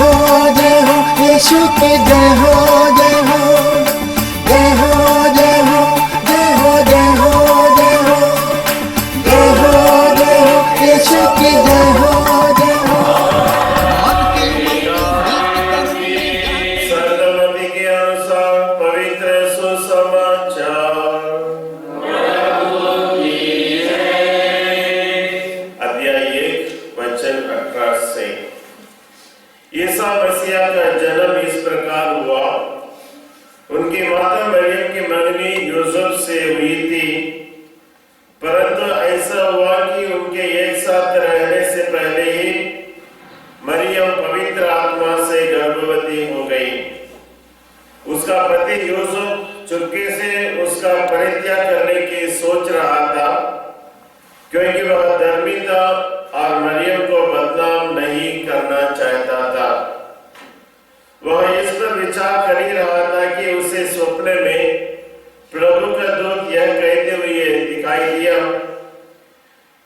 जय हो यीशु के जय हो जय हो जय हो जय हो जय हो जय हो जय हो जय हो जय हो यीशु के जय हो जय हो। सर्वमति के अनुसार पवित्र सुसमाचार अध्याय 1 वचन 18 से। ईसा मसीह का जन्म इस प्रकार हुआ। उनकी माता मरियम की मंगनी यूसुफ से हुई थी, परंतु ऐसा हुआ कि उनके एक साथ रहने से पहले ही मरियम पवित्र आत्मा से गर्भवती हो गई। उसका पति यूसुफ चुपके से उसका परित्याग करने की सोच रहा था, क्योंकि वह धर्मी था और मरियम को बदनाम नहीं करना चाहता था। वह इस पर विचार कर ही रहा था कि उसे स्वप्न में प्रभु का दूत यह कहते हुए दिखाई दिया,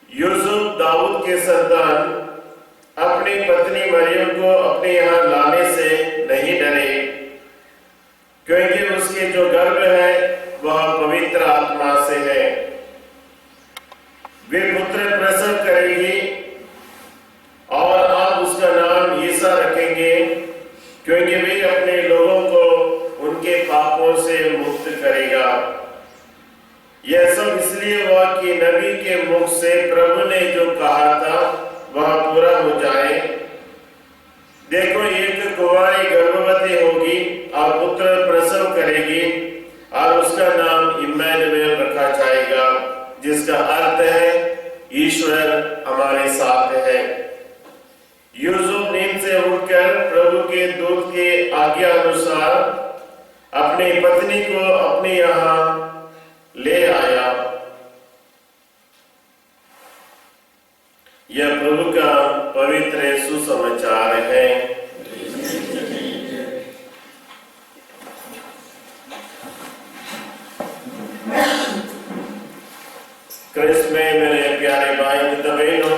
यूसुफ दाऊद के संतान, अपनी पत्नी मरियम को अपने यहाँ लाने से नहीं डरे, क्योंकि उसके जो गर्भ है वह पवित्र आत्मा से है। वे पुत्र प्रसव करेगी और आप उसका नाम ईसा रखेंगे, क्योंकि वे अपने लोगों को उनके पापों से मुक्त करेगा। यह सब इसलिए हुआ कि नबी के मुख से प्रभु ने जो कहा था वह पूरा हो जाए। देखो, एक कुंवारी गर्भवती होगी और पुत्र प्रसव करेगी और उसका नाम इम्मानुएल रखा जाएगा, जिसका अर्थ है ईश्वर हमारे साथ है। यूसुफ नींद से उठकर प्रभु के दूत के आज्ञा अनुसार अपनी पत्नी को अपने यहाँ ले आया। यह प्रभु का पवित्र सुसमाचार है। क्रिस्त में मेरे प्यारे भाई बहनों,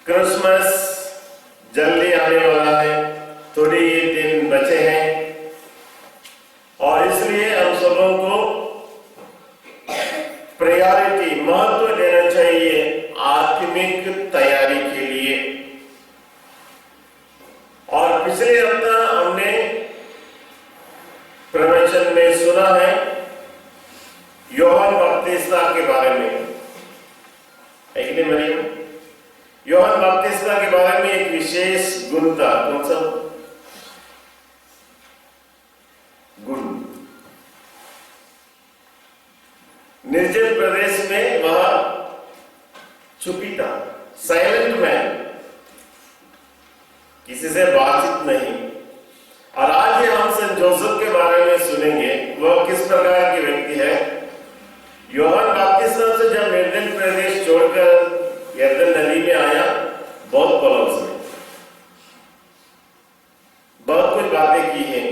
क्रिसमस जल्दी आने वाला है, थोड़ी ही दिन बचे हैं और इसलिए हम सबों को प्रायोरिटी महत्व देना चाहिए आत्मिक तैयारी के लिए। और पिछले हफ्ता हमने प्रवचन में सुना है यूहन्ना बपतिस्मा के बारे में, है कि नहीं मरियम? यूहन्ना बपतिस्मा के बारे में एक विशेष गुण था। कौन सा गुण? निर्जन प्रदेश में वह चुपी था, साइलेंट मैन, किसी से बातचीत नहीं। और आज हम सेंट जोसेफ के बारे में सुनेंगे, वह किस प्रकार की व्यक्ति है। यूहन्ना बपतिस्मा से जब निर्जन प्रदेश छोड़कर यरदन नदी में आया, बहुत बोला उसने, बहुत कुछ बातें की हैं,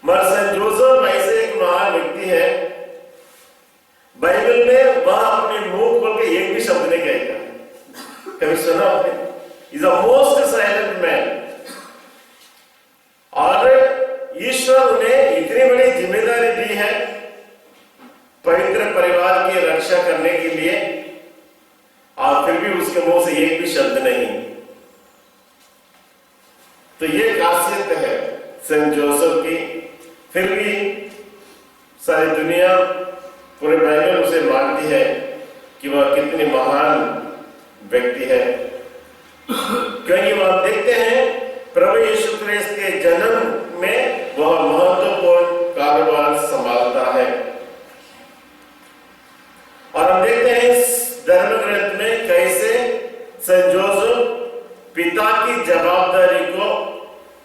मगर सेंट जोसेफ ऐसे एक महान व्यक्ति है, बाइबल में वह अपने मुंह खोल के एक भी शब्द नहीं कहेगा। कभी सुना आपने? Is a most silent man. और ईश्वर उन्हें इतनी बड़ी जिम्मेदारी दी है पवित्र परिवार की रक्षा करने के लिए, और फिर भी उसके मुंह से एक भी शब्द नहीं। तो ये खासियत है सेंट जोसेफ की। फिर भी सारी दुनिया, पूरे बाइबल उसे मानती है कि वह कितनी महान व्यक्ति है, क्योंकि वह देखते हैं प्रभु यीशु क्रिस्त के जन्म में वह महत्वपूर्ण कारोबार संभालता है। और हम देखते हैं इस धर्म ग्रंथ में कैसे सेंट जोसेफ पिता की जवाबदारी को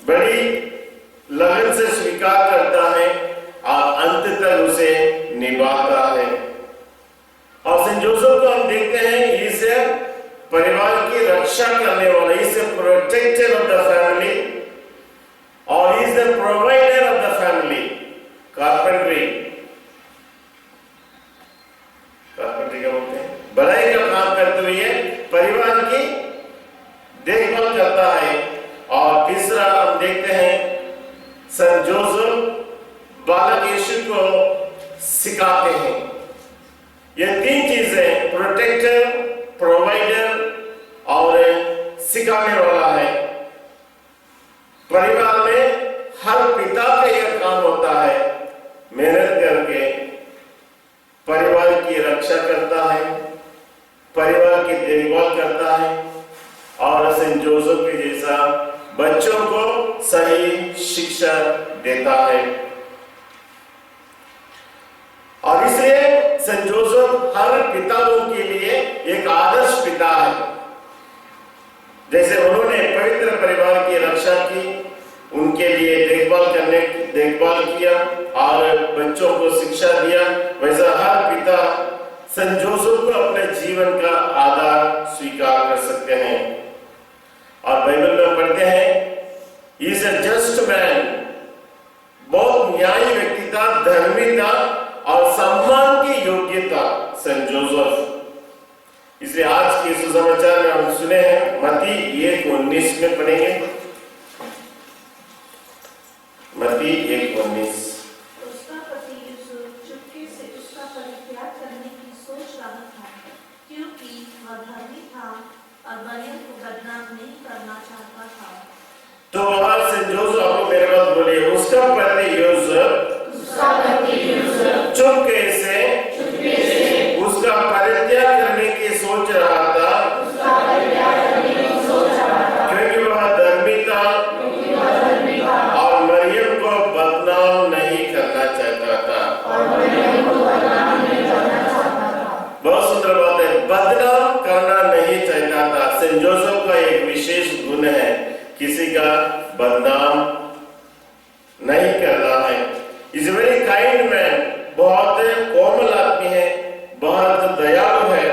बड़ी लगन से स्वीकार करता है और अंत तक उसे निभाता है। और सेंट जोसेफ को हम देखते हैं इसे परिवार की रक्षा करने वाला, इसे प्रोटेक्टर ऑफ द फैमिली और is the provider of the family. Carpentry क्या बोलते हैं? भलाई का काम करते हुए परिवार की देख संत जोसेफ बालक यीशु को सिखाते हैं। ये तीन चीजें, प्रोटेक्टर, प्रोवाइडर और सिखाने वाला है। परिवार में हर पिता का यह काम होता है, मेहनत करके परिवार की रक्षा करता है, परिवार की देखभाल करता है और सेंट जोसेफ के जैसा बच्चों को सही शिक्षा देता है। और इसलिए सेंट जोसेफ हर पिताओं के लिए एक आदर्श पिता है। जैसे उन्होंने पवित्र परिवार की रक्षा की, उनके लिए देखभाल किया और बच्चों को शिक्षा दिया, वैसा हर पिता सेंट जोसेफ को अपने जीवन का आधार स्वीकार कर सकते हैं। और बाइबल में पढ़ते हैं, he is a just man, बहुत न्यायी व्यक्ति था, धर्मी था और सम्मान की योग्य था सेंट जोसेफ। इसलिए आज के सुसमाचार में हम सुने हैं, मत्ती 1:19 में पढ़ेंगे। मत्ती 1:19। उसका पति यूसुफ चुपके से उसका परित्याग करने की सोच रहा था, क्योंकि वह धर्मी था और मरियम को बदनाम नहीं करना चाहता था। तो वहां से जोसेफ, आपको मेरे बात बोलिए, उसका पति यूसुफ चुपके से उसका परित्याग करने की सोच रहा था, क्योंकि वह धर्मी था और मरियम को बदनाम नहीं करना चाहता था। बहुत सुंदर बात है, बदनाम करना नहीं चाहता था। सेंट जोसेफ का एक विशेष गुण है, किसी का बदनाम नहीं करना है। इज वेरी काइंड मैन, बहुत कोमल आदमी है, बहुत दयालु है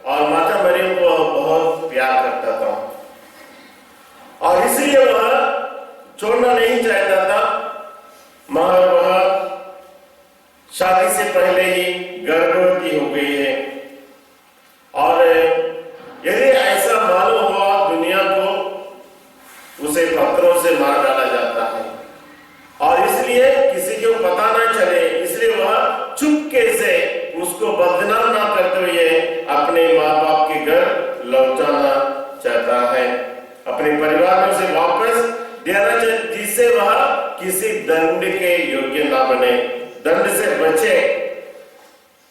और माता मरियम को बहुत प्यार करता था और इसलिए वह छोड़ना नहीं चाहता था। मगर वह शादी से पहले ही गर्भवती हो गई है और यदि ऐसा मालूम हुआ दुनिया को, उसे पत्थरों से मार डाला जाता है और इसलिए किसी को पता ना चले, इसलिए वह चुपके से उसको बदनाम ना करते हुए अपने माँ बाप के घर लौटाना चाहता है, अपने परिवार में उसे वापस देना चाहता, जिससे वह किसी दंड के योग्य ना बने, दंड से बचे।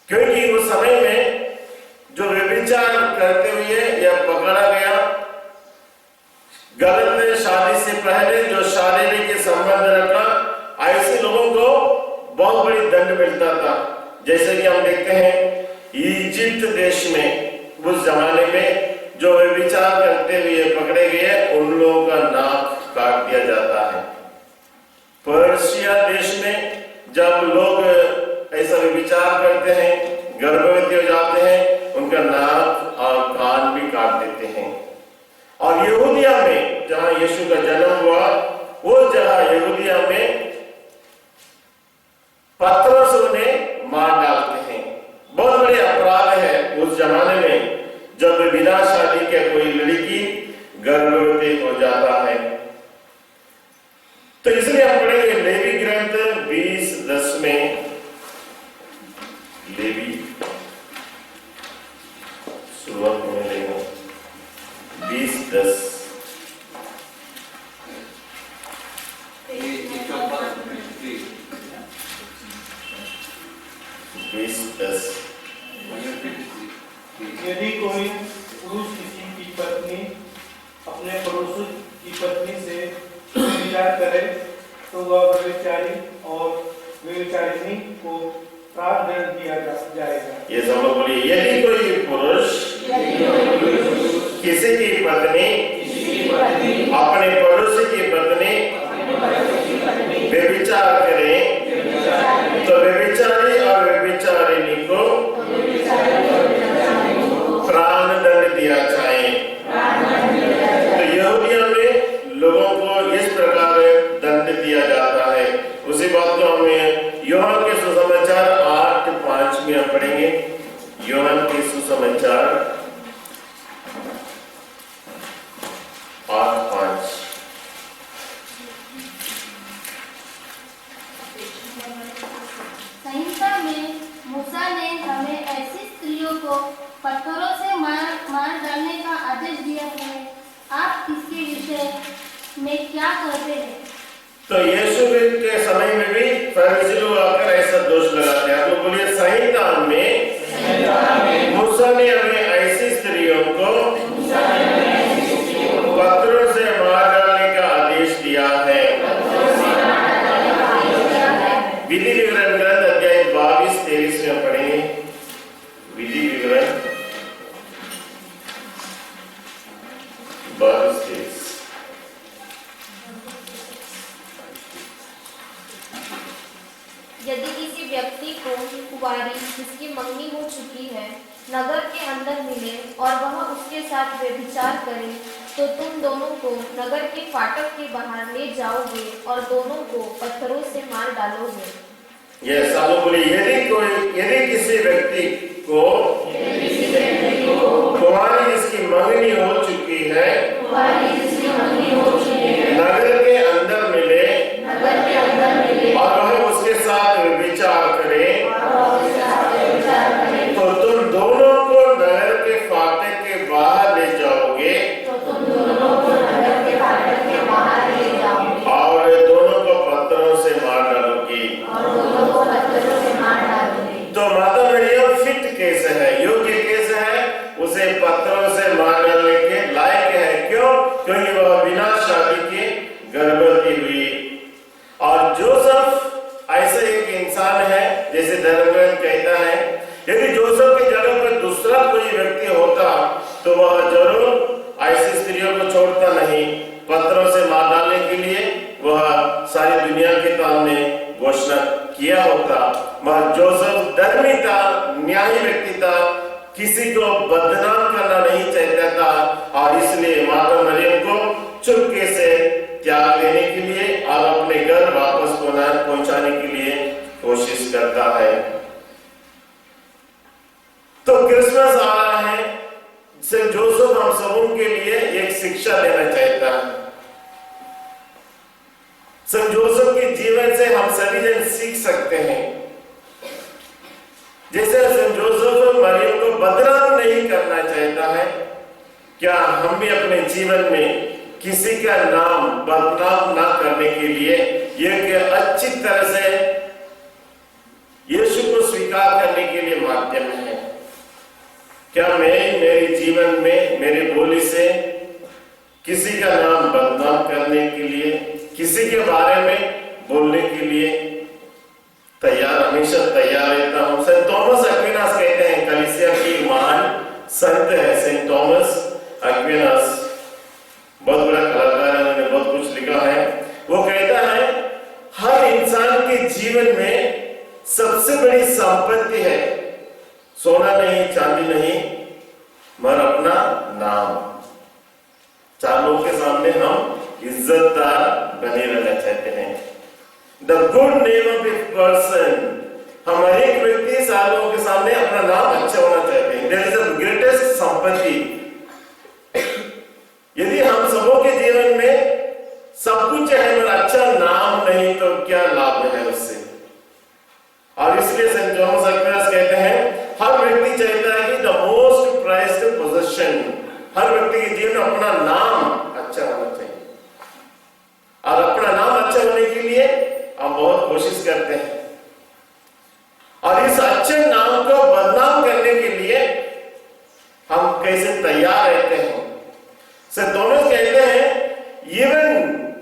क्योंकि उस समय में जो व्यभिचार करते हुए या पकड़ा गया, गलत शादी से पहले जो शारीरिक संबंध रखा, ऐसे लोगों को बहुत बड़ी दंड मिलता था। जैसे कि हम देखते हैं इजिप्ट देश में उस जमाने में जो व्यभिचार करते हुए पकड़े गए, उन लोगों का नाक काट दिया जाता है। पर्शिया देश में जब लोग ऐसा व्यभिचार करते हैं, गर्भवती हो जाते हैं, उनका नाक और कान भी काट देते हैं। और यहूदिया में जहां यीशु का जन्म हुआ, वो जगह यहूदिया में पत्थरों से उन्हें मार डालते हैं। बहुत बड़े अपराध है उस जमाने में जब बिना शादी के कोई लड़की गर्भवती हो जाता है। तो इसलिए हम पढ़ेंगे लेवी ग्रंथ 20:10 में, लेवी शुरुआत में लेंगे 20:10। यदि कोई पुरुष किसी की पत्नी अपने पड़ोसी की पत्नी से व्यभिचार करे तो वह व्यभिचारी और व्यभिचारिणी को प्राणदंड दिया जाएगा। ये सब लोग बोलिए, यदि कोई पुरुष किसी की पत्नी अपने पड़ोसी की पत्नी व्यभिचार करे तो व्यभिचारी और व्यभिचारिणी को प्राण दंड दिया जाए। तो यहूदिया में लोगों को इस प्रकार दंड दिया जाता है। उसी बात को हमें यूहन्ना के सुसमाचार 8:5 में हम पढ़ेंगे। यूहन्ना के सुसमाचार आप इसके विषय में क्या कहते हैं? तो यीशु के समय में भी फरीसी लोग आकर ऐसा दोष लगाते हैं। तो बोलिए, संहिता में मूसा ने हमें ऐसी स्त्रियों को पत्थरों से मार डालने का आदेश दिया है। विधि विवरण ग्रंथ अध्याय 22-23 में पढ़ेंगे। विधि विवरण 22-23। यदि किसी व्यक्ति को कुंवारी जिसकी मंगनी हो चुकी है नगर के अंदर मिले और वह उसके साथ व्यभिचार करे, तो तुम दोनों को नगर के फाटक के बाहर ले जाओगे और दोनों को पत्थरों से मार डालोगे। यह सालों बोले, यदि किसी व्यक्ति को कुंवारी जिसकी मंगनी हो चुकी है नगर के अंदर मिले और वह उसके साथ विचार करे, तो तुम दोनों को नगर के फाटक के बाहर ले जाओगे और दोनों को पत्थरों से मार डालोगे। तो माता मरियम फिट केस है, योग्य केस है, उसे पत्थरों से मार डालने के लायक है। क्यों? क्योंकि वह बिना शादी के गर्भवती हुई। और जोसेफ ऐसा एक इंसान है, जैसे धर्मग्रंथ कहता है, यदि जोसेफ की जगह पर दूसरा कोई व्यक्ति होता तो वह जरूर ऐसी स्त्रियों को छोड़ता नहीं। पत्थरों से मार डालने के लिए वह सारी दुनिया के सामने घोषणा किया होता। मगर जोसेफ धर्मी था, न्यायी व्यक्ति था, किसी को बदनाम करना नहीं चाहता था और इसलिए माता मरियम को चुपके से त्याग देने के लिए और अपने घर वापस पहुंचाने के लिए कोशिश करता है। तो क्रिसमस आ रहा है, सेंट जोसेफ हम सबों के लिए एक शिक्षा देना चाहता है। सेंट जोसेफ के जीवन से हम सभी जन सीख सकते हैं। जैसे सेंट जोसेफ मरियम को बदनाम नहीं करना चाहता है, क्या हम भी अपने जीवन में किसी का नाम बदनाम ना करने के लिए एक अच्छी तरह से यीशु को स्वीकार करने के लिए माध्यम है? क्या मैं मेरे जीवन में मेरे बोली से किसी का नाम बदनाम करने के लिए, किसी के बारे में बोलने के लिए हमेशा तैयार रहता हूं? सेंट थॉमस एक्विनास कहते हैं, कलीसिया की महान संत है सेंट थॉमस एक्विनास, बहुत बड़ा कलाकार है, उन्होंने बहुत कुछ लिखा है। वो कहता है, हर इंसान के जीवन में सबसे बड़ी संपत्ति है सोना नहीं, चांदी नहीं, मगर अपना नाम। चार लोगों के सामने हम इज्जतदार बने रहना चाहते हैं। The good name of a person, हम हर एक व्यक्ति सार लोगों के सामने अपना नाम अच्छा होना चाहते हैं। दैट इज द ग्रेटेस्ट संपत्ति। यदि हम सबों के जीवन में सब कुछ है मगर अच्छा नाम नहीं, तो क्या लाभ है उससे? और इसलिए सेंट थॉमस एक्विनास कहते हैं, हर व्यक्ति चाहता है कि द मोस्ट प्राइज्ड पोजेशन, हर व्यक्ति के जीवन में अपना नाम अच्छा होना चाहिए। और अपना नाम अच्छा होने के लिए हम बहुत कोशिश करते हैं, और इस अच्छे नाम को बदनाम करने के लिए हम कैसे तैयार रहते हैं? सेंट थॉमस कहते हैं, इवन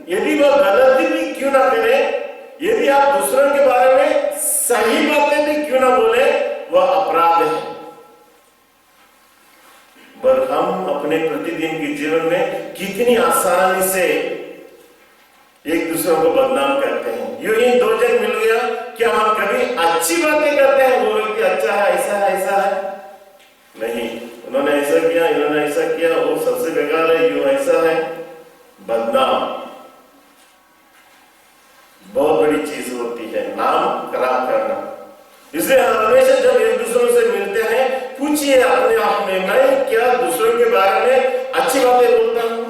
यदि वह गलती भी क्यों ना करे, यदि आप दूसरों के बारे में सही बातें भी क्यों ना बोले, वह अपराध है। पर हम अपने प्रतिदिन के जीवन में कितनी आसानी से एक दूसरों को बदनाम करते हैं। यूं ही दो जन मिल गया, क्या हम कभी अच्छी बातें करते हैं? वो व्यक्ति अच्छा है, ऐसा है? नहीं, उन्होंने ऐसा किया, इन्होंने ऐसा किया, वो सबसे बेकार है, यूं ऐसा है। बदनाम बहुत बड़ी चीज होती है, नाम खराब करना। इसलिए हम हमेशा जब एक दूसरों से मिलते हैं, पूछिए अपने आप में, मैं क्या दूसरों के बारे में अच्छी बातें बोलता हूं?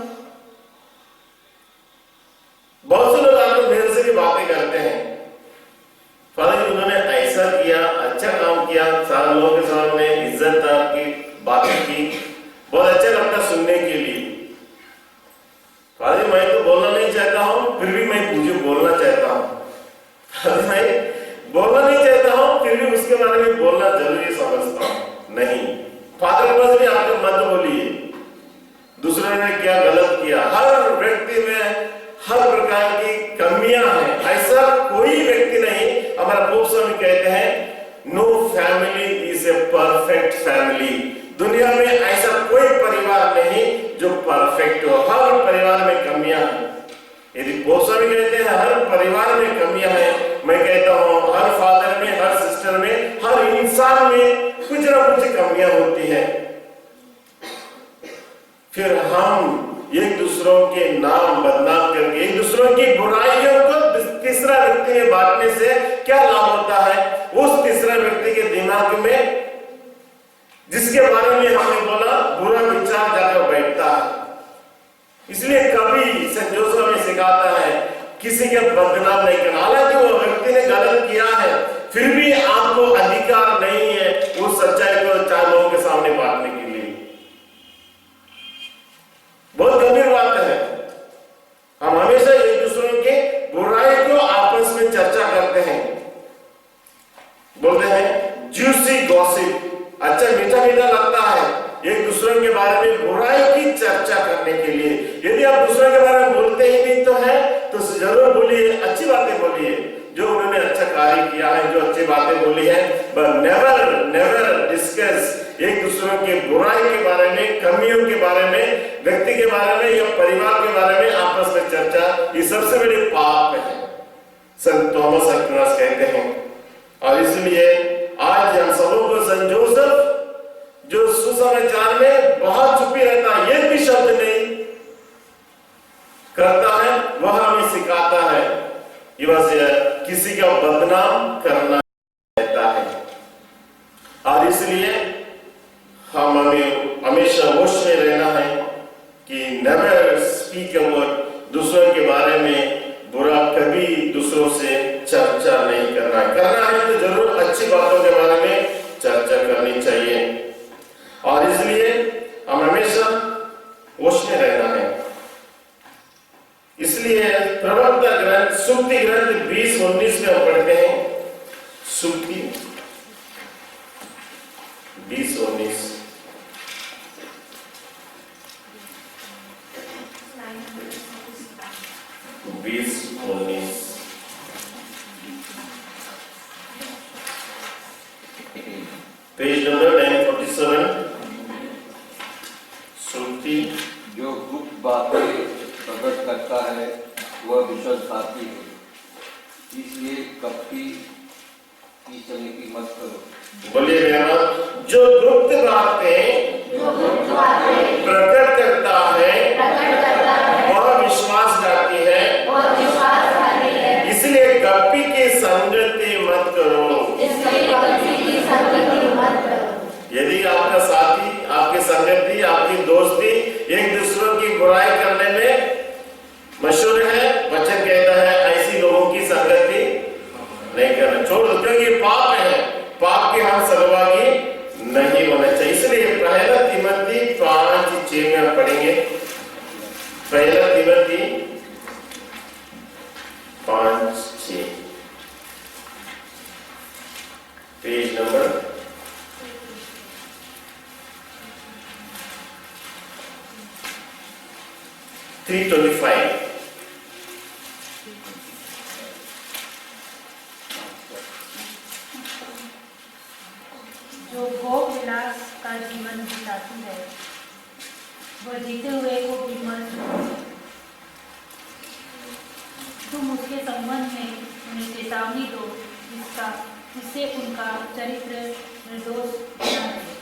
बहुत से लोग आकर मेरे से भी बातें करते हैं, फादर उन्होंने ऐसा किया, अच्छा काम किया, सारे लोगों के सामने इज्जतदार की बातें की, बहुत अच्छा लगता सुनने के लिए। पादरी मैं तो बोलना नहीं चाहता हूँ, फिर भी मैं मुझे बोलना चाहता हूँ। मैं बोलना नहीं चाहता हूँ, फिर भी उसके बारे में बोलना जरूरी समझता हूँ। नहीं, फादर के पास भी आपको मत बोलिए दूसरे ने क्या गलत किया। हर व्यक्ति में हर प्रकार की कमियां हैं, ऐसा कोई व्यक्ति नहीं। हमारा पोप स्वामी कहते हैं no family is a perfect family. दुनिया में ऐसा कोई परिवार नहीं जो परफेक्ट हो, हर परिवार में कमियां हैं। यदि पोप स्वामी कहते हैं हर परिवार में कमियां हैं, मैं कहता हूं हर फादर में, हर सिस्टर में, हर इंसान में कुछ ना कुछ कमियां होती हैं। फिर हम एक दूसरों के नाम बदनाम करके एक दूसरों की बुराइयों को तीसरा व्यक्ति में बांटने से क्या लाभ होता है? उस तीसरा व्यक्ति के दिमाग में जिसके बारे में हमने बोला बुरा विचार जाकर बैठता है। इसलिए कभी सेंट जोसेफ में सिखाता है किसी के बदनाम नहीं करना। हालांकि वो व्यक्ति ने गलत किया है, फिर भी आपको अधिकार नहीं है उस सच्चाई को चार लोगों के सामने बांटने के लिए। बहुत गंभीर बात है। हम हमेशा एक दूसरों के बुराई को आपस में चर्चा करते हैं, बोलते हैं जूसी गॉसिप। अच्छा मीठा मीठा लगता है एक दूसरे के बारे में बुराई की चर्चा करने के लिए। यदि आप दूसरे के बारे में बोलते ही नहीं तो है तो जरूर बोलिए, अच्छी बातें बोलिए, जो उन्होंने अच्छा कार्य किया है, जो अच्छी बातें बोली है, बट नेवर डिस्कस एक दूसरों के बुराई के बारे में, कमियों के बारे में, व्यक्ति के बारे में या परिवार के बारे में आपस में चर्चा, ये सबसे बड़ी पाप है, संत थॉमस एक्विनास कहते हैं। और इसलिए आज हम सबों को संत जोसेफ जो सुसमाचार में बहुत चुपी रहता है, ये भी शब्द नहीं करता है, वह हमें सिखाता है कि बस किसी का बदनाम करना रहता है। और इसलिए हमें हमेशा होश में रहना है कि नेवर स्पीक अबाउट दूसरों के बारे में बुरा, कभी दूसरों से चर्चा नहीं करना है। करना है तो जरूर अच्छी बातों के बारे में चर्चा करनी चाहिए। और इसलिए हम हमेशा होश में रहना है। इसलिए प्रवक्ता ग्रंथ सुक्ति ग्रंथ 20:19 में हम पढ़ते हैं, सुक्ति 20:19 20:19 पेज नंबर 947। सुक्ति जो गुप्त बातें प्रकट करता है वह विश्वासघाती है, इसलिए कपटी की संगति मत करो। बोलिए मेरा, जो गुप्त बातें प्रकट करता है वह विश्वासघाती है, इसलिए कपटी की संगति मत करो। यदि आपका साथी, आपकी संगति, आपकी दोस्ती एक दूसरों की बुराई करने में मशहूर है, वचन कहता है ऐसी लोगों की संगति नहीं करना, छोड़ दो, क्योंकि पाप है, पाप के हम सहभागी नहीं होना चाहिए। इसलिए पहला तिमोथी 5:6 में हम पढ़ेंगे। पहला तिमोथी 5:6 पेज नंबर 325। जो भोग विलास का जीवन बिताती है वह जीते हुए को विमल। तुम उसके संबंध में उन्हें चेतावनी दो जिससे उनका चरित्र निर्दोष बना रहे।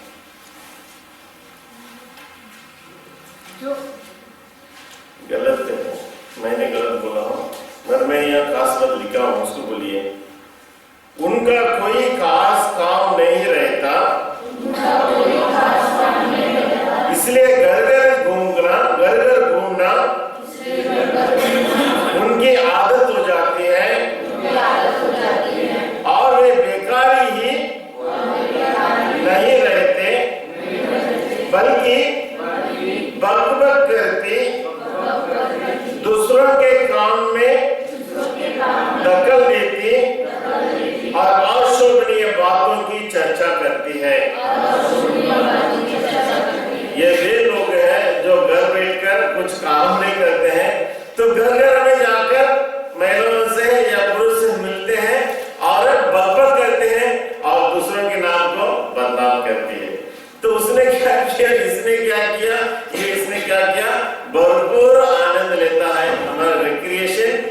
जो गलत है, मैंने गलत बोला हूँ, पर मैं यहाँ खास बात लिखा हूँ, उसको बोलिए। उनका कोई खास काम नहीं रहता, इसलिए घर घर घूमना उनकी आदत हो जाती है और वे बेकारी ही नहीं रहते, बल्कि बक-बक करती तो घर घर में जाकर महिलाओं से या पुरुष से मिलते हैं और बकबक करते हैं और दूसरों के नाम को बदनाम करती है। तो उसने क्या किया, इसने क्या किया, ये इसने क्या किया, भरपूर आनंद लेता है, हमारा रिक्रिएशन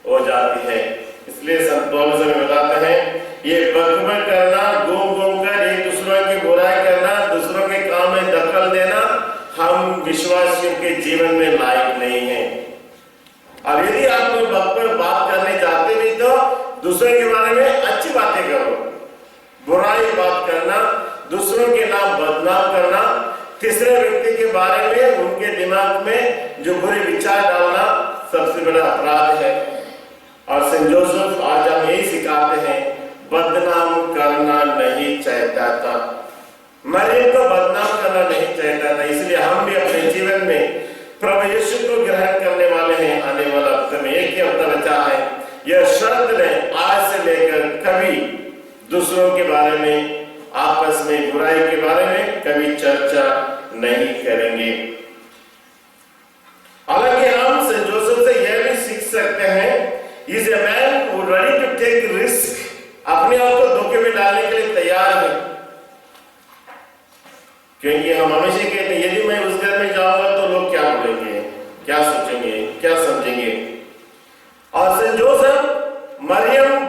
हो जाती है। इसलिए संत पौलुस हमें बताते हैं ये बकबक करना, घूम घूम कर एक दूसरों की बुराई करना, दूसरों के काम में दखल देना हम विश्वासियों के जीवन में लायक नहीं है। और यदि आप कोई बकबक बात करने जाते भी तो दूसरों के बारे में अच्छी बातें करो। बुराई बात करना, दूसरों के नाम बदनाम करना, तीसरे व्यक्ति के बारे में उनके दिमाग में जो बुरे विचार डालना सबसे बड़ा अपराध है। और सेंट जोसेफ आज हम यही सिखाते हैं, बदनाम करना नहीं चाहता था, मरियम को बदनाम करना नहीं चाहता था। इसलिए हम भी अपने जीवन में प्रभु यीशु को ग्रहण करने वाले हैं। आने वाला हफ्ते में एक ही हफ्ता बचा है, यह शर्त लें आज से लेकर कभी दूसरों के बारे में, आपस में बुराई के बारे में कभी चर्चा नहीं करेंगे। हालांकि हम सेंट जोसेफ से यह भी सीख सकते हैं, is a man who ready to take risk, अपने आप को धोखे में डालने के लिए तैयार है। क्योंकि हम हमेशा कहते हैं यदि मैं उस घर में जाऊंगा तो लोग क्या बोलेंगे, क्या सोचेंगे, क्या समझेंगे। और सेंट जोसेफ मरियम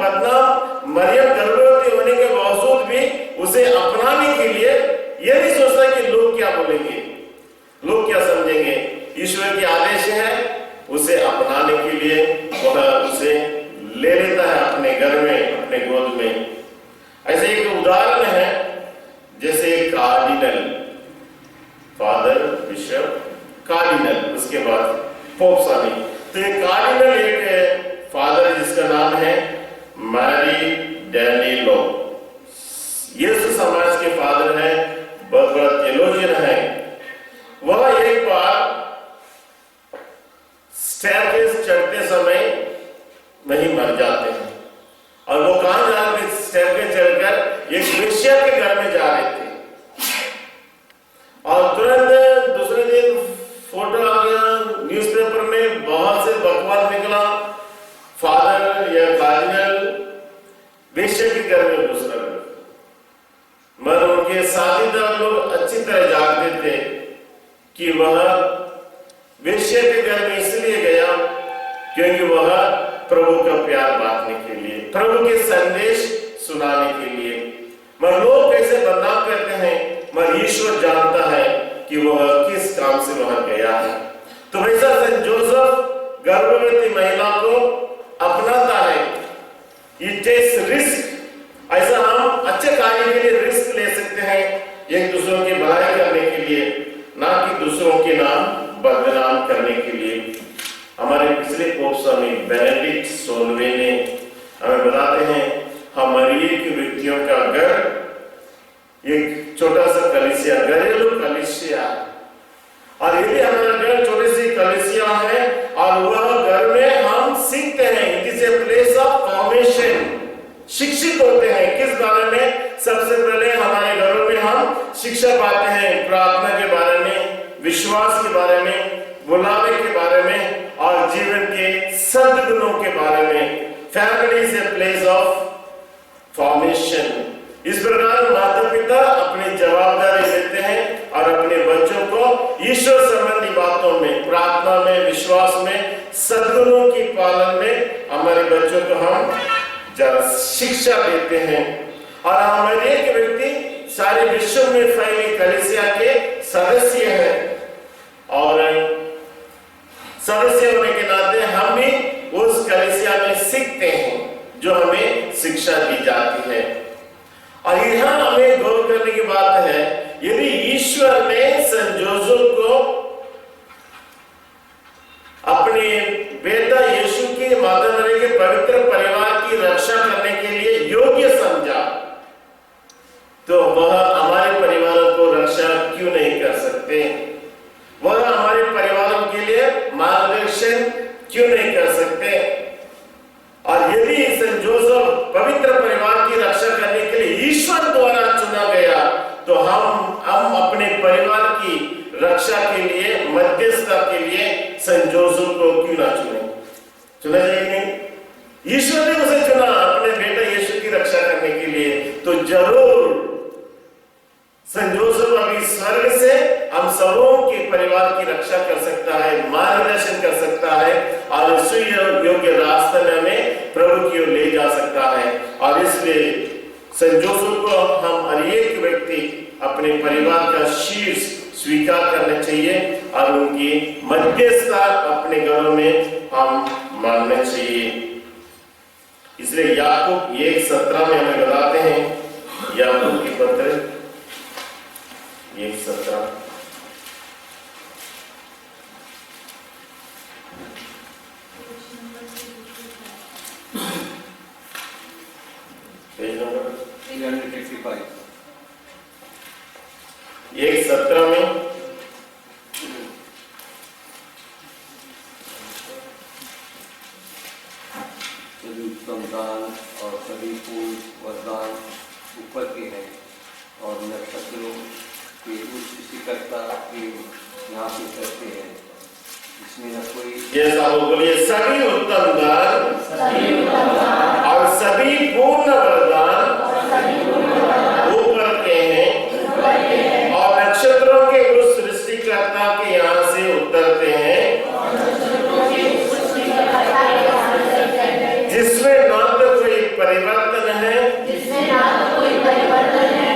गर्भवती होने के बावजूद भी उसे अपनाने के लिए यह नहीं सोचता कि लोग क्या बोलेंगे, लोग क्या समझेंगे। ईश्वर के आदेश है, उसे अपनाने के लिए वह उसे ले लेता है अपने घर में, अपने गोद में। ऐसे एक उदाहरण है, जैसे एक कार्डिनल, फादर, बिशप, कार्डिनल, उसके बाद पोप स्वामी। तो एक कार्डिनल एक फादर जिसका नाम है मैरी डैनिलो, यीशु समाज के फादर है, बहुत बड़ा थियोलॉजियन है। वह एक बार स्टेयरकेस चढ़ते समय वहीं मर जाते हैं। और वो कहां जा रहे थे, स्टेयरकेस चढ़कर एक वेश्या के घर में जा रहे थे। और तुरंत दूसरे दिन फोटो आ गया न्यूज़पेपर में, बहुत से बकवास निकला, फादर या कार्डिनल वेश्या के घर में घुस रहे। मगर उनके साथीदार लोग अच्छी तरह जानते थे कि वह वेश्या के घर में इसलिए गया क्योंकि वह प्रभु का प्यार बांटने के लिए, प्रभु के संदेश सुनाने के लिए। मगर लोग कैसे बदनाम करते हैं, मगर ईश्वर जानता है कि वह किस काम से वहां गया है। तो वैसा सेंट जोसेफ गर्भवती महिला को अपनाता है, It takes risk। ऐसा हम अच्छे कार्य के लिए रिस्क ले सकते हैं, एक दूसरों की भलाई करने के लिए, ना कि दूसरों के नाम बदनाम करने के लिए। हमारे पिछले पोप स्वामी बेनेडिक्ट 16वें ने हमें बताते हैं, हमारी एक व्यक्तियों का घर एक छोटा सा कलीसिया, घरेलू कलीसिया, और यदि हमारा घर छोटी सी कलीसिया है और वह घर में हम सीखते हैं, it is a place of formation, शिक्षित होते हैं। किस बारे में? सबसे पहले हमारे घरों में हम शिक्षा पाते हैं, प्रार्थना के बारे में, विश्वास के बारे में, बुलावे के बारे में और जीवन के सद्गुणों के बारे में। Family is a place of formation. इस प्रकार माता पिता अपनी जवाबदारी लेते हैं और अपने बच्चों को ईश्वर संबंधी बातों में, प्रार्थना में, विश्वास में, सद्गुणों की पालन में हमारे बच्चों को हम शिक्षा देते हैं। और हमारे एक व्यक्ति सारे विश्व में फैली कलीसिया के सदस्य हैं, और सदस्य होने के नाते हम भी उस कलीसिया में सीखते हैं जो हमें शिक्षा दी जाती है। और यहाँ हमें गौर करने की बात है, यदि ईश्वर ने सेंट जोसेफ को अपने बेटा यीशु के माता मरियम के पवित्र परिवार की रक्षा करने के लिए योग्य समझा, तो वह हमारे परिवारों को रक्षा क्यों नहीं कर सकते? वह हमारे परिवारों के लिए मार्गदर्शन क्यों नहीं कर सकते? और यदि सेंट जोसेफ पवित्र परिवार की रक्षा करने के लिए ईश्वर द्वारा चुना गया, तो हम अपने परिवार की रक्षा के लिए, मध्यस्थता के लिए सेंट जोसेफ को क्यों ना चुने? चुना जाए नहीं? ईश्वर ने उसे चुना अपने बेटा यीशु की रक्षा करने के लिए, तो जरूर सेंट जोसेफ अभी स्वर्ग से हम सबों के परिवार की रक्षा कर सकता है, मार्गदर्शन कर सकता है और सुयोग्य रास्ते में हमें प्रभु की ओर ले जा सकता है। और इसलिए सेंट जोसेफ को हम हर एक व्यक्ति अपने परिवार का शीर्ष स्वीकार करना चाहिए और उनकी मध्यस्थता अपने घरों में हम मानना चाहिए। इसलिए याकूब 1:17 में हमें बताते हैं, याकूब की पत्र 1:17 पेज नंबर 355 1:17 में सभी उत्तम दान और सभी फूल वरदान ऊपर के हैं और नक्षत्रों के उस सृष्टिकर्ता के यहाँ पे करते हैं, इसमें न कोई ये सब बोलिए, सभी उत्तम दान और सभी पूर्ण वरदान ऊपर के हैं और नक्षत्रों के उस सृष्टिकर्ता के यहाँ से उतरते हैं, जिसमें ना तो कोई परिवर्तन है,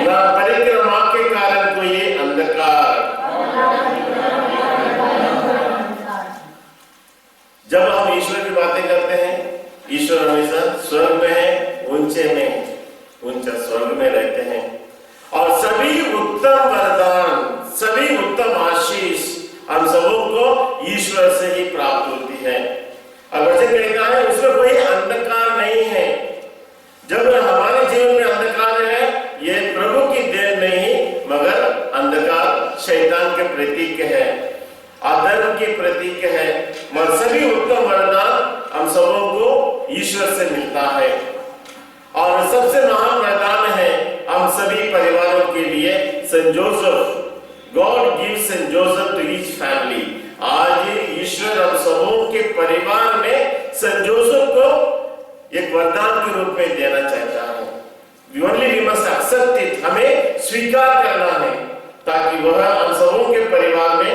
ना परिक्रमा के कारण कोई अंधकार। जब हम ईश्वर की बातें करते हैं, ईश्वर हमेशा स्वर्ग में है, ऊंचा स्वर्ग में रहते हैं और सभी उत्तम वरदान, सभी उत्तम आशीष हम सबों को ईश्वर से ही प्राप्त होती है। और वचन कहता है उसमें कोई अंधकार नहीं है। जब हमारे जीवन में अंधकार है, ये प्रभु की देन नहीं मगर अंधकार शैतान के प्रतीक है, अधर्म के प्रतीक है। मगर सभी उत्तम वरदान हम सबों को ईश्वर से मिलता है और सबसे महान वरदान है हम सभी परिवारों के लिए saint Joseph, God gives saint Joseph to each family. आज ईश्वर हम सबों के परिवार में सेंट जोसेफ को एक वरदान के रूप में देना चाहता है। We must accept it, हमें स्वीकार करना है ताकि वह हम सबों के परिवार में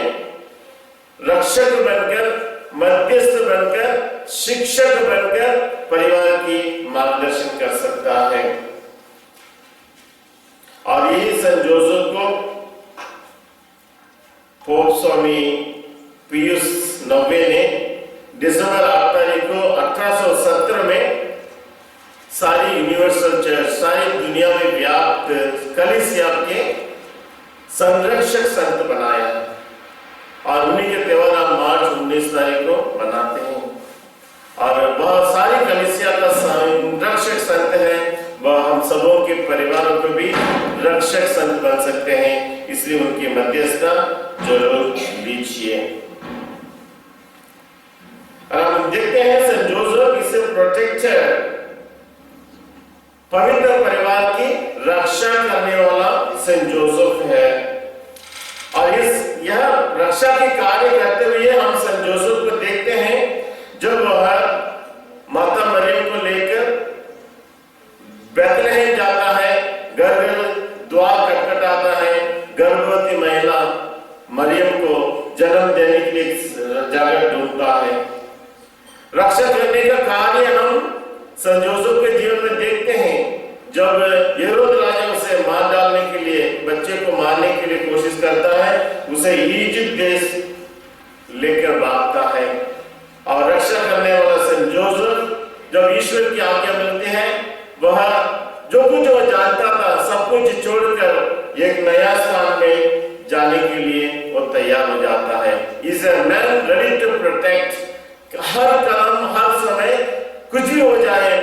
रक्षक बनकर, मध्यस्थ बनकर, शिक्षक बनकर परिवार की मार्गदर्शन कर सकता है। और यही सेंट जोसेफ को पोप स्वामी पियूस 90 ने दिसंबर 8 तारीख को 1870 में सारी यूनिवर्सल चर्च, सारी दुनिया में व्याप्त कलीसिया के संरक्षक संत बनाया और उन्हीं के त्योहार हम मार्च 19 तारीख को मनाते हैं। और वह सारी कलीसिया का संरक्षक संत है, वह हम सबों के परिवारों को भी रक्षक संत बन सकते हैं, इसलिए उनकी मध्यस्थता जरूर लीजिए। हम देखते हैं सेंट जोसेफ इसे प्रोटेक्टर, पवित्र परिवार की रक्षा करने वाला सेंट जोसेफ है। और यह रक्षा के कार्य करते हुए हम सेंट जोसेफ को देखते हैं जब वह माता मरियम को लेकर बैतलहम जाता है, घर द्वार खटखटाता है, गर्भवती महिला मरियम को जन्म देने के लिए जगह ढूंढता है। रक्षा करने का कार्य हम सेंट जोसेफ के जीवन में देखते हैं। जब हेरोद राजा उसे मार डालने के लिए, बच्चे को मारने के लिए कोशिश करता है, उसे इजिप्ट देश लेकर भागता है। और रक्षा करने वाला सेंट जोसेफ जब ईश्वर की आज्ञा मिलती है, वह जो कुछ वह जानता था सब कुछ छोड़कर एक नया स्थान में जाने के लिए वो तैयार हो जाता है। Is a man ready to protect. हर काम, हर समय कुछ भी हो जाए,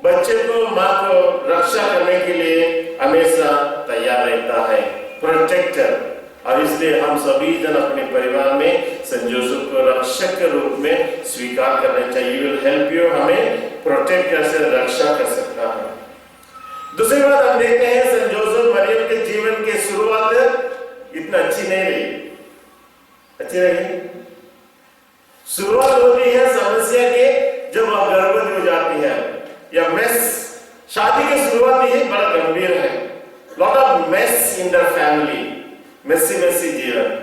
बच्चे को, माँ को रक्षा करने के लिए हमेशा तैयार रहता है, प्रोटेक्टर। और इसलिए हम सभी जन अपने परिवार में सेंट जोसेफ को रक्षक के रूप में स्वीकार करना चाहिए। विल हेल्प यू, हमें प्रोटेक्ट कर से रक्षा कर सकता है। दूसरी बात हम देखते हैं सेंट जोसेफ मरियम के जीवन की शुरुआत इतना अच्छी नहीं रही। अच्छी रही? शुरुआत होती है समस्या के जब वह गर्भवती हो जाती है, या मेस। शादी की शुरुआत ही बड़ा गंभीर है। Lot of mess in the family, messy जीवन।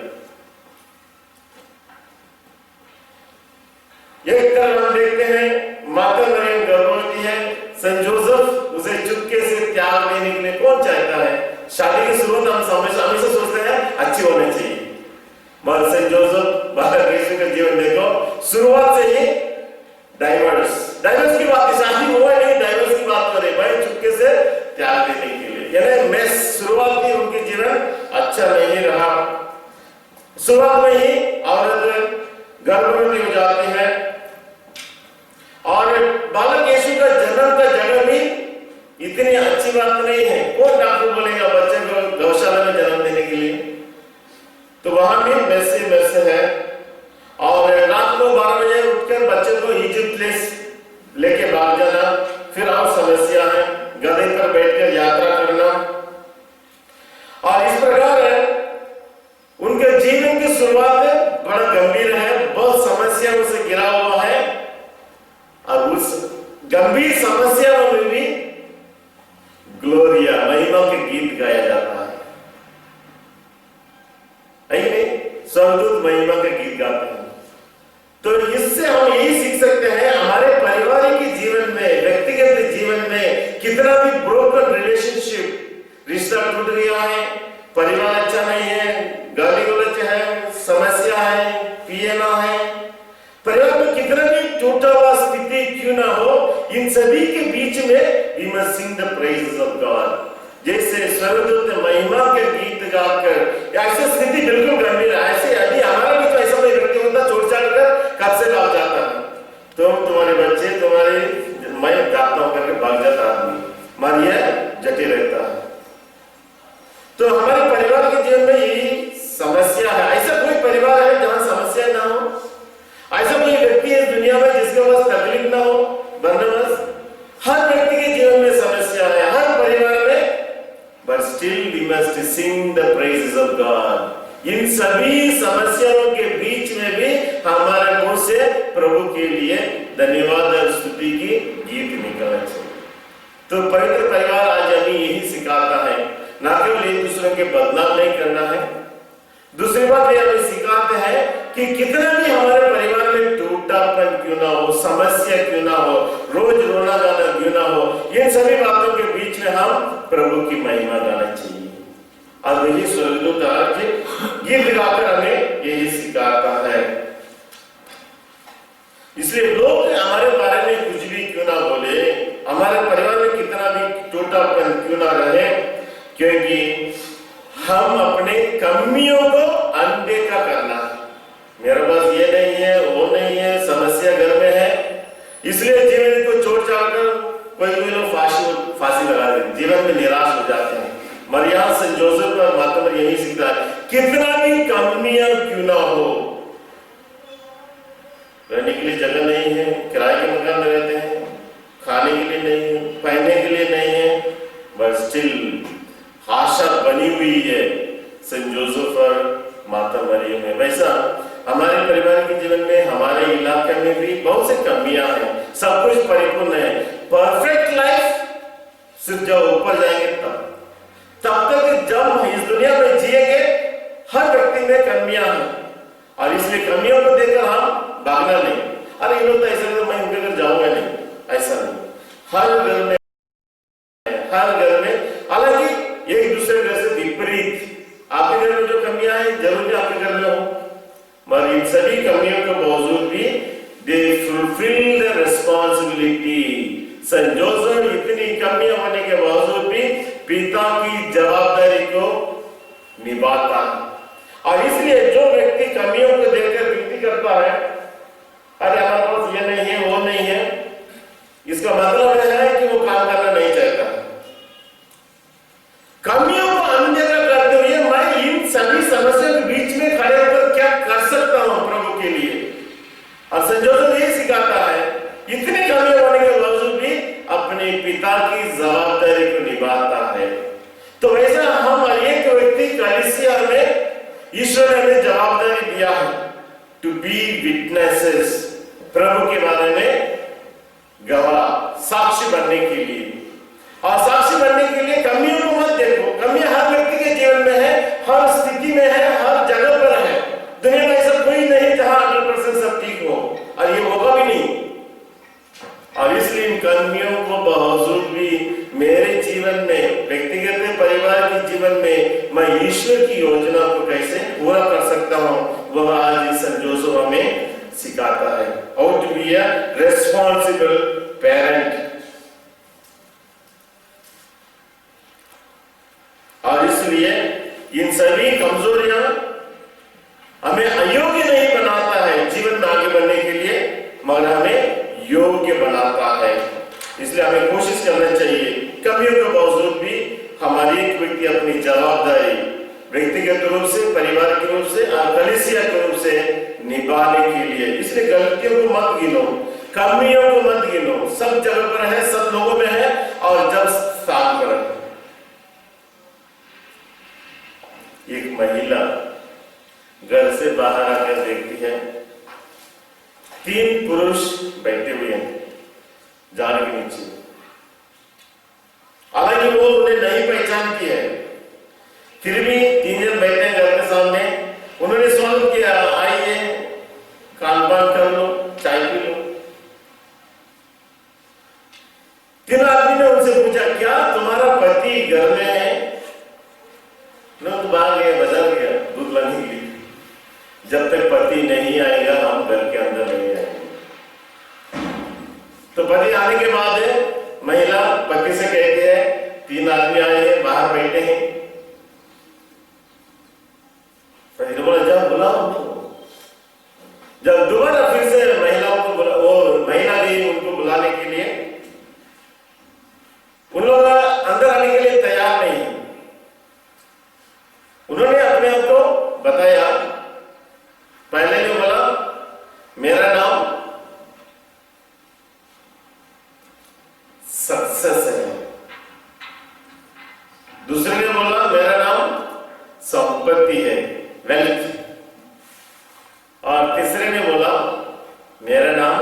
एक तरफ हम देखते हैं माता मरियम गर्भवती है, सेंट जोसेफ उसे चुपके से त्याग देने के लिए कौन चाहता है? शादी की शुरुआत हम हमेशा सोचते हैं अच्छी होनी चाहिए, मगर सेंट जोसेफ बाहर यीशु का जीवन देखो, शुरुआत से ही डाइवर्स की बात, शादी हुआ नहीं, डाइवर्स की बात करे भाई, चुपके से त्याग देने के लिए। यानी मेस, शुरुआत ही उनके जीवन अच्छा नहीं रहा। शुरुआत में ही औरत गर्भवती हो जाती है, और बालक यीशु का जन्म का जगह भी इतनी अच्छी बात नहीं है। कौन डॉक्टर बोलेगा बच्चे को गौशाला में जन्म देने के लिए? तो वहां भी वैसे है। और रात को 12 बजे उठकर बच्चे को इजिप्ट लेके भाग जाना, फिर और समस्या है, गधे पर बैठकर यात्रा करना। और इस प्रकार उनके जीवन की शुरुआत बड़ा गंभीर है, बहुत समस्याओं से घिरा हुआ है। और उस गंभीर समस्याओं में भी ग्लोरिया, महिमा के गीत गाया जाता है। स्वर्गदूत महिमा के गीत गाते हैं। तो इससे हम यही सीख सकते हैं, हमारे पारिवारिक जीवन में, व्यक्तिगत जीवन में कितना भी ब्रोकन रिलेशनशिप, रिश्ता टूट गया है, परिवार अच्छा नहीं है, गाली गलौज है, समस्या है, पियना है, परिवार में कितना भी टूटा हुआ स्थिति क्यों ना हो, इन सभी के बीच में we must sing the praises of God। जैसे स्वर्गदूत महिमा के गीत गाकर, ऐसी स्थिति बिल्कुल गंभीर है। ऐसे यदि हमारा भी तो ऐसा कोई व्यक्ति होता छोड़ छाड़ कर कब से भाग जाता है, तुम्हारे बच्चे तुम्हारे, मैं गाता हूं करके भाग जाता आदमी, मानिए जटिल रहता है। तो हमारे परिवार के जीवन में यही समस्या है। ऐसा कोई परिवार है जहां समस्या ना हो? ऐसा कोई व्यक्ति है दुनिया में जिसके पास तकलीफ ना हो? बंदोबस्त हर व्यक्ति के जीवन में समस्या है, हर परिवार में। But still we must sing the praises of God। इन सभी समस्याओं के बीच में भी हमारे मुंह से प्रभु के लिए धन्यवाद और स्तुति की गीत निकलना चाहिए। तो पवित्र परिवार आज हमें यही सिखाता है, ना केवल एक दूसरे के बदनाम नहीं करना है, दूसरी बात ये हमें सिखाते हैं कि कितना भी हमारे परिवार में टूटापन क्यों ना हो, समस्या क्यों ना हो, रोज रोना गाना क्यों ना हो, इन सभी बातों के बीच में हम प्रभु की महिमा गाना चाहिए। और वही स्वर्गदूत आज गीत गाकर हमें यही सिखाता है। इसलिए लोग हमारे बारे में कुछ भी क्यों ना बोले, हमारे परिवार में कितना भी टूटापन क्यों ना रहे, क्योंकि हम अपने कमियों को अनदेखा करना है। मेरे पास ये नहीं है, वो नहीं है, समस्या घर में है, इसलिए जीवन को छोड़ छाड़ कर कोई लोग फांसी लगा देते, जीवन में निराश हो जाते हैं। मरियम सेंट जोसेफ और माता मरियम यही सीखता है, कितना भी कमियां क्यों ना हो, रहने के लिए जगह नहीं है, किराए के मकान में रहते हैं, खाने के लिए नहीं है, पहनने के लिए नहीं है, बट स्टिल आशा बनी हुई है सेंट जोसेफ और माता मरियम में। वैसा हमारे परिवार के जीवन में, हमारे इलाके में भी बहुत से कमियां हैं, सब कुछ परिपूर्ण है। परफेक्ट लाइफ सिर्फ जब ऊपर जाएंगे तब तक जब हम इस दुनिया में जिएंगे, हर व्यक्ति में कमियां हैं, और इसलिए कमियों को देखकर हम भागना नहीं, अरे ये लोग तो ऐसा मैं उनके घर जाऊंगा नहीं, ऐसा नहीं। हर घर में हालांकि एक दूसरे घर से विपरीत, आपके घर में जो कमियां हैं जरूर आपके घर में हो, मगर इन सभी कमियों के बावजूद भी they fulfil the responsibility. Saint Joseph इतनी कमियां होने के बावजूद भी पिता की जवाबदारी को निभाता है। और इसलिए जो व्यक्ति कमियों को देखकर विनती करता है, अरे हमारे पास ये नहीं है, वो नहीं है, इसका मतलब है कि वो काम करना नहीं चाहता। कमियों को अनदेखा करते हुए मैं इन सभी समस्याओं के बीच में खड़े होकर क्या कर सकता हूं प्रभु के लिए। और सेंट जोसेफ यही सिखाता है, इतनी कमियां होने के बावजूद भी अपने पिता की जवाबदारी को निभाता है। तो वैसा हम एक व्यक्ति कलीसिया में ईश्वर ने हमें जवाबदारी दिया है टू बी विटनेसेस, प्रभु के बारे में गवाह, साक्षी बनने के लिए। और साक्षी बनने के लिए कमियों को मत देखो, कमियां हर व्यक्ति के जीवन में है, हर स्थिति में है, हर जगह पर है। दुनिया में ऐसा कोई नहीं जहां 100% सब ठीक हो, और ये होगा भी नहीं। और इसलिए इन कमियों को बावजूद भी मेरे जीवन में, व्यक्तिगत परिवार के जीवन में मैं ईश्वर की योजना को कैसे पूरा कर सकता हूं, वह आज इस संत जोसेफ हमें सिखाता है। How to be a responsible parent. और इसलिए इन सभी कमजोरियां हमें अयोग्य नहीं बनाता है जीवन में आगे बढ़ने के लिए, मगर हमें योग्य बनाता है। इसलिए हमें कोशिश करना चाहिए कमियों के बावजूद भी हमारी एक व्यक्ति अपनी जवाबदारी व्यक्तिगत रूप से, परिवार के रूप से और कलीसिया के रूप से निभाने के लिए। इसलिए गलतियों को मत गिनो, कमियों को मत गिनो, सब जगह पर है, सब लोगों में है, और जब स्थान पर है। एक महिला घर से बाहर आकर देखती है, 3 पुरुष बैठे हुए हैं झाड़ के नीचे। हालांकि वो उन्हें नहीं पहचानती है, फिर भी 3 जन बैठे हैं घर के सामने। उन्होंने स्वागत किया, आइए खान पान कर लो, चाय पी लो। 3 आदमी ने उनसे पूछा, क्या तुम्हारा पति घर में है? ना तो बाहर गया, बाजार गया दूध लाने के लिए। जब तक पति नहीं आएगा हम घर के अंदर नहीं आएंगे। तो पति आने के बाद महिला पति से कहती है, 3 आदमी आए हैं, बाहर बैठे हैं। पति ने बोला, जब बुलाओ उनको। जब दोबारा फिर से महिलाओं को वो महिला गई उनको बुलाने के लिए, उन लोग अंदर आने के लिए तैयार नहीं। उन्होंने अपने आप को बताया। पहले ने बोला, मेरा नाम सक्सेस है। दूसरे ने बोला, मेरा नाम संपत्ति है, वेल्थ। और तीसरे ने बोला, मेरा नाम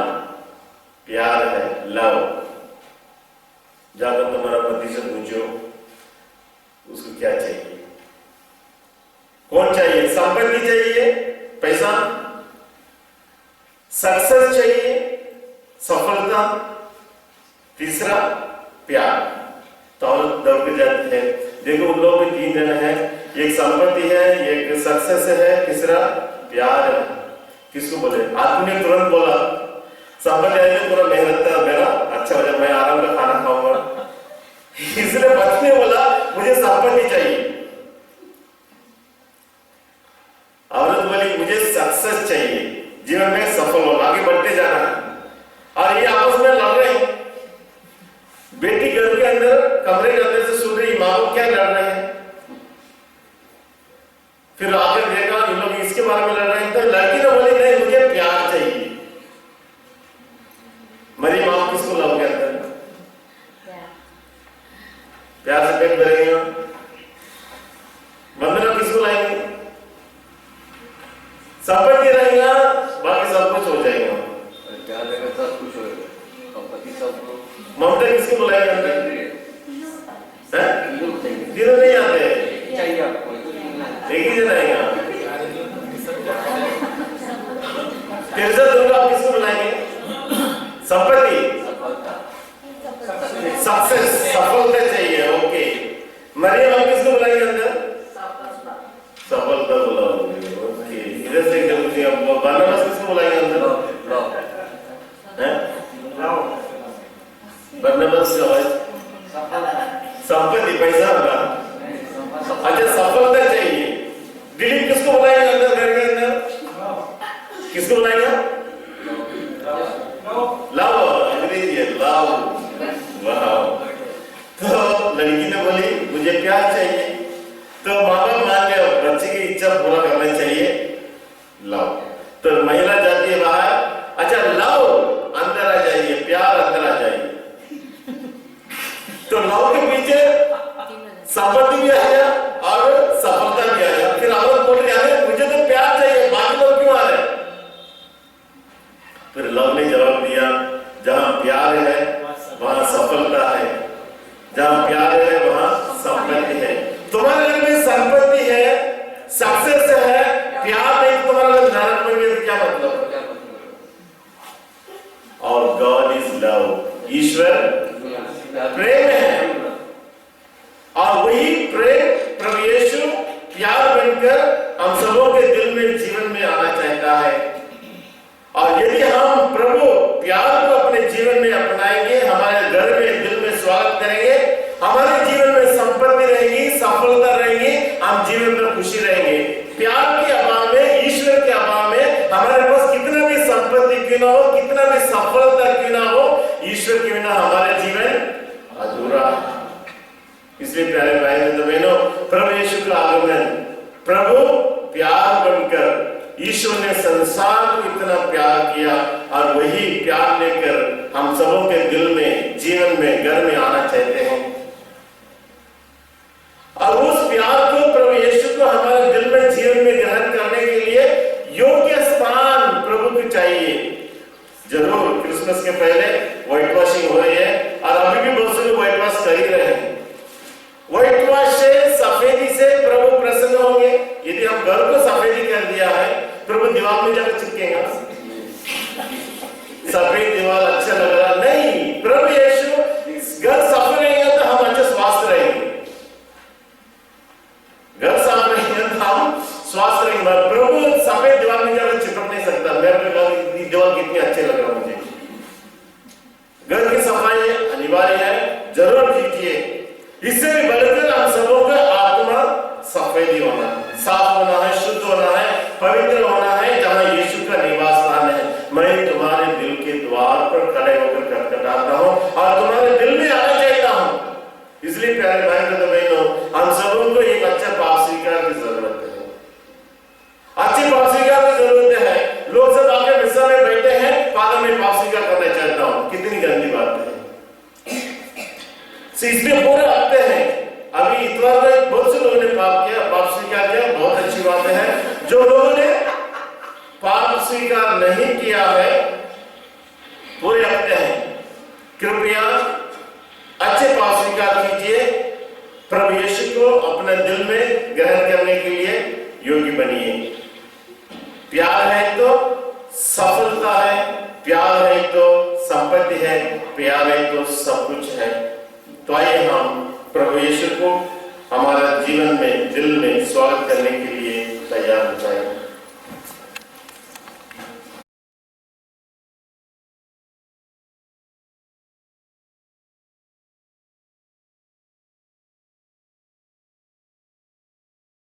प्यार है, लव। जाकर तुम्हारा पति से पूछो उसको क्या चाहिए। कौन चाहिए? संपत्ति चाहिए, पैसा, सक्सेस चाहिए, सफलता, तीसरा प्यार। तो और दौड़ जाते हैं। देखो उन लोगों में 3 जन है, एक संपत्ति है, एक सक्सेस है, तीसरा प्यार है। किसको बोले? आदमी ने तुरंत बोला, संपत्ति है पूरा मेहनत था मेरा, अच्छा हो जाए, मैं आराम का खाना खाऊंगा। इसलिए पत्नी ने बोला, मुझे संपत्ति चाहिए। औरत बोली, मुझे सक्सेस चाहिए, जीवन में सफल होना, आगे बढ़ते जाना है। और ये आपस में लड़ रहे हैं। बेटी घर के अंदर, कमरे के अंदर से सुन रही, माँ बाप क्या लड़ रहे हैं। फिर आगे देखा इन लोग इसके बारे में लड़ रहे हैं। तो लड़की ने बोली, नहीं मुझे प्यार चाहिए। मेरी माँ किसको लाओगे अंदर? प्यार से पेट भरेगा। वंदना किसको लाएंगे? संपत्ति रहेगा, बाकी सब कुछ हो जाएगा। क्या जगह सब कुछ होगा, संपत्ति सब कुछ। ममता किसको बुलाएंगे अंदर? तीनों नहीं आते, चाहिए आपको एक ही जन आएगा। तिरसा दुर्गा आप किसको बुलाएंगे? संपत्ति, सक्सेस, सफलता चाहिए। ओके, मरियम आप किसको बुलाएंगे अंदर? सफलता बुलाओगे। ओके, इधर से बरनबास किसको बुलाएंगे अंदर? बरनबास का भाई संपत्ति, पैसा होगा। अच्छा, सफलता चाहिए। दिलीप किसको बुलाएंगे अंदर घर के अंदर? किसको बुलाएंगे? लव, अंग्रेजी है लव। वाह। तो लड़की ने बोली, मुझे प्यार चाहिए। तो माँ बाप मान गया, बच्चे की इच्छा पूरा करना चाहिए, लव। तो महिला जाती है बाहर, अच्छा लव अंदर आ जाइए, प्यार अंदर आ जाइए। तो लव के पीछे लव ने जवाब दिया, जहां प्यार है वहां सफलता है, जहां प्यार है वहां संपत्ति है। तुम्हारे घर में संपत्ति है, सक्सेस है, प्यार नहीं, तुम्हारा घर नरक में गया, क्या मतलब? और गॉड इज लव, ईश्वर प्रेम है, और वही प्रेम प्रभु यीशु प्यार बनकर हम सबों के दिल में जीवन में आना चाहता है। और यदि हम प्रभु प्यार को अपने जीवन में अपनाएंगे, हमारे घर में दिल में स्वागत करेंगे, हमारे जीवन में संपत्ति रहेगी, सफलता रहेगी, हम जीवन में खुशी रहेंगे। प्यार के अभाव में, ईश्वर के अभाव में हमारे पास कितना भी संपत्ति क्यों ना हो, कितना भी सफलता क्यों ना हो, ईश्वर के बिना हमारा जीवन अधूरा है। इसलिए प्यारे भाई और बहनों, प्रभु यीशु का आगमन, प्रभु प्यार बनकर ईश्वर ने संसार को इतना प्यार किया, और वही प्यार लेकर हम सबों के दिल में, जीवन में, घर में आना चाहते हैं। और उस प्यार को, प्रभु यीशु को हमारे दिल में, जीवन में ग्रहण करने के लिए योग्य स्थान प्रभु को चाहिए। जरूर क्रिसमस के पहले व्हाइट वॉशिंग हो रही है, और अभी भी बहुत से लोग व्हाइट वॉश कर ही रहे हैं। व्हाइट वॉश से, सफेदी से प्रभु प्रसन्न होंगे। यदि हम घर को सफेदी कर दिया है, प्रभु दीवार में जाकर चिपकेगा? सफेद दीवार अच्छा लग रहा नहीं, प्रभु यीशु घर साफ रहेगा तो हम अच्छे स्वस्थ रहेंगे, घर साफ रहेगा तो हम स्वस्थ रहेंगे। प्रभु सफेद दीवार में जाकर चिपक नहीं सकता। मेरे दीवार कितनी अच्छे लग रहा मुझे। घर की सफाई अनिवार्य है, जरूर कीजिए। इससे भी बढ़कर हम सबों का आत्मा सफेदी होना, साफ होना है, शुद्ध होना है, पवित्र होना है, जहां यीशु का निवास स्थान है। मैं तुम्हारे दिल के द्वार पर खड़े होकर खटखटाता हूं और तुम्हारे दिल में आना चाहता हूं। इसलिए प्यारे भाई और बहनों, हम सबों को एक अच्छा पाप स्वीकार की जरूरत है, अच्छी पाप स्वीकार की जरूरत है। लोग सब आके मिस्सा में बैठे हैं, फादर मैं पाप स्वीकार करना चाहता हूं, कितनी गंदी बात है। इसमें पूरे आते हैं। अभी इतवार को बहुत से लोगों ने पाप किया, पाप स्वीकार किया, बहुत अच्छी बात है। जो लोगों ने पाप स्वीकार नहीं किया है, पूरे हफ्ते हैं, कृपया अच्छे पाप स्वीकार कीजिए। प्रभु यीशु को अपने दिल में ग्रहण करने के लिए योग्य बनिए। प्यार है तो सफलता है, प्यार है तो संपत्ति है, प्यार है तो सब कुछ है। तो आइए हम प्रभु यीशु को हमारा जीवन में, दिल में स्वागत करने के लिए